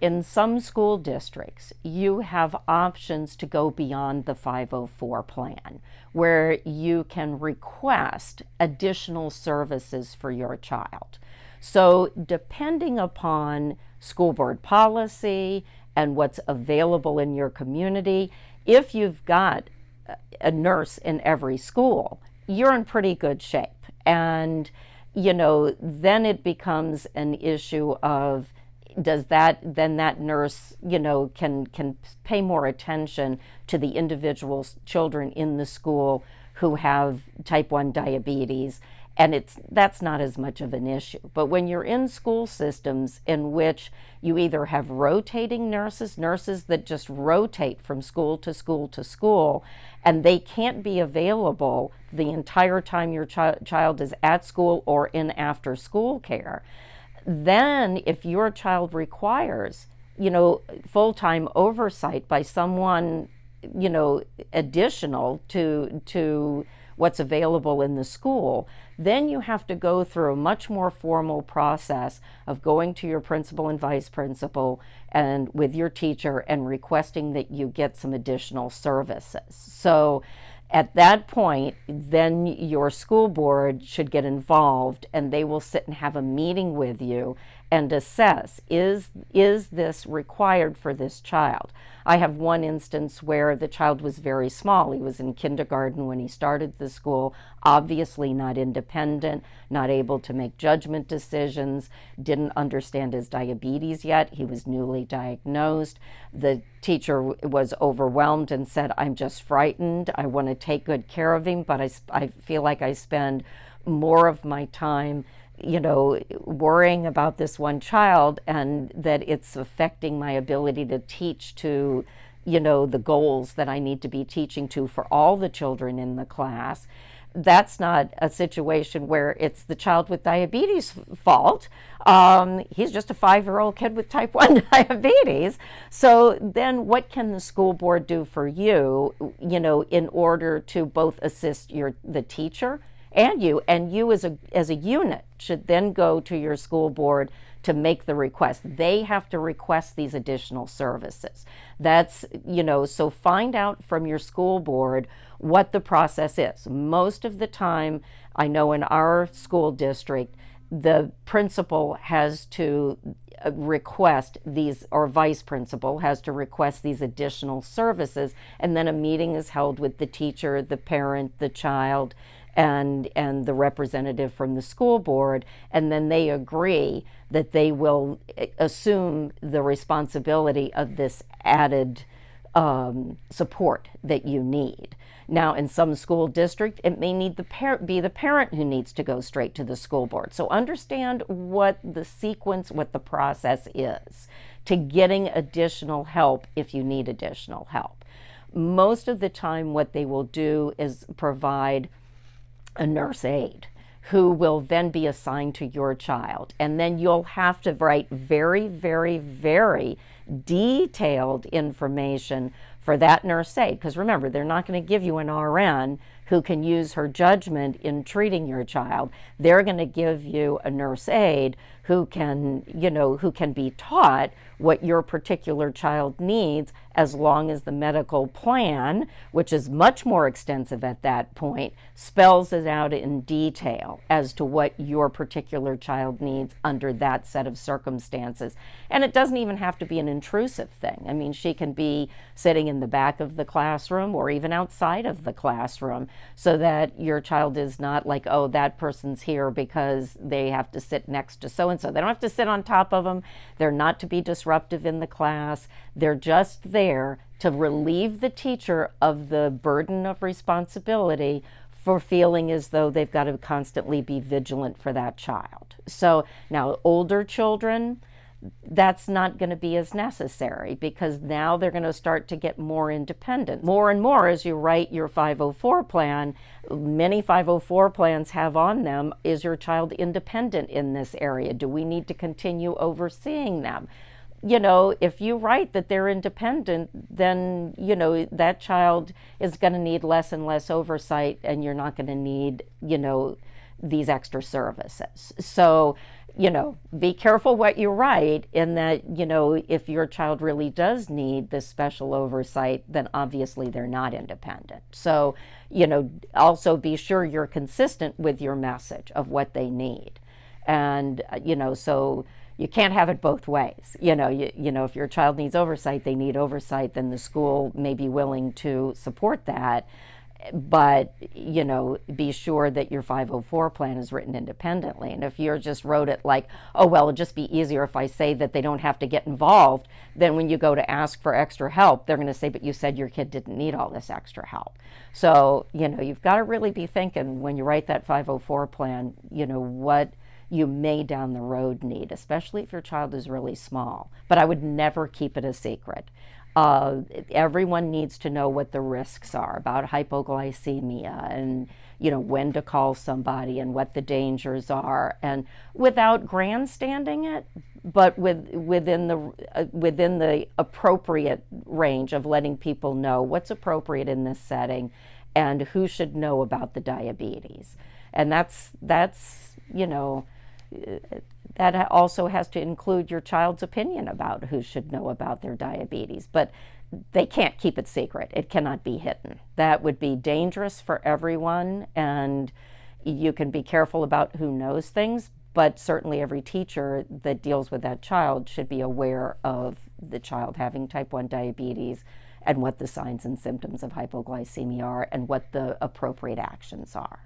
In some school districts, you have options to go beyond the 504 plan, where you can request additional services for your child. So depending upon school board policy and what's available in your community, if you've got a nurse in every school, you're in pretty good shape. And, then it becomes an issue of, that nurse, can pay more attention to the individual children in the school who have type 1 diabetes, and that's not as much of an issue. But when you're in school systems in which you either have rotating nurses that just rotate from school to school to school, and they can't be available the entire time your child is at school or in after school care, then if your child requires, full-time oversight by someone, additional to what's available in the school, then you have to go through a much more formal process of going to your principal and vice principal and with your teacher and requesting that you get some additional services. So at that point, then your school board should get involved, and they will sit and have a meeting with you and assess, is this required for this child? I have one instance where the child was very small. He was in kindergarten when he started the school, obviously not independent, not able to make judgment decisions, didn't understand his diabetes yet. He was newly diagnosed. The teacher was overwhelmed and said, "I'm just frightened. I want to take good care of him, but I feel like I spend more of my time worrying about this one child, and that it's affecting my ability to teach to, the goals that I need to be teaching to for all the children in the class." That's not a situation where it's the child with diabetes' fault. He's just a 5-year-old kid with type 1 diabetes. So then what can the school board do for you, in order to both assist the teacher and you as a unit should then go to your school board to make the request. They have to request these additional services. That's, so find out from your school board what the process is. Most of the time, I know in our school district, the principal has to request these, or vice principal has to request these additional services, and then a meeting is held with the teacher, the parent, the child, and the representative from the school board, and then they agree that they will assume the responsibility of this added support that you need. Now, in some school district, it may need be the parent who needs to go straight to the school board. So understand what the sequence, what the process is to getting additional help if you need additional help. Most of the time, what they will do is provide a nurse aide who will then be assigned to your child. And then you'll have to write very, very, very detailed information for that nurse aide. Because remember, they're not going to give you an RN who can use her judgment in treating your child. They're going to give you a nurse aide who can, who can be taught what your particular child needs, as long as the medical plan, which is much more extensive at that point, spells it out in detail as to what your particular child needs under that set of circumstances. And it doesn't even have to be an intrusive thing. I mean, she can be sitting in the back of the classroom or even outside of the classroom, so that your child is not like, oh, that person's here because they have to sit next to so-and-so. They don't have to sit on top of them. They're not to be disruptive in the class. They're just there to relieve the teacher of the burden of responsibility for feeling as though they've got to constantly be vigilant for that child. So now older children, that's not going to be as necessary, because now they're going to start to get more independent. More and more, as you write your 504 plan, many 504 plans have on them, is your child independent in this area? Do we need to continue overseeing them? If you write that they're independent, then, that child is going to need less and less oversight, and you're not going to need, these extra services. So, be careful what you write, in that, if your child really does need this special oversight, then obviously they're not independent. So, also be sure you're consistent with your message of what they need. And, so you can't have it both ways. If your child needs oversight, they need oversight, then the school may be willing to support that. But, be sure that your 504 plan is written independently. And if you just wrote it like, oh, well, it'll just be easier if I say that they don't have to get involved, then when you go to ask for extra help, they're going to say, but you said your kid didn't need all this extra help. So, you've got to really be thinking when you write that 504 plan, what you may down the road need, especially if your child is really small. But I would never keep it a secret. Everyone needs to know what the risks are about hypoglycemia, and when to call somebody and what the dangers are, and without grandstanding it, but within the appropriate range of letting people know what's appropriate in this setting and who should know about the diabetes. And that's that also has to include your child's opinion about who should know about their diabetes. But they can't keep it secret. It cannot be hidden. That would be dangerous for everyone, and you can be careful about who knows things, but certainly every teacher that deals with that child should be aware of the child having type 1 diabetes and what the signs and symptoms of hypoglycemia are and what the appropriate actions are.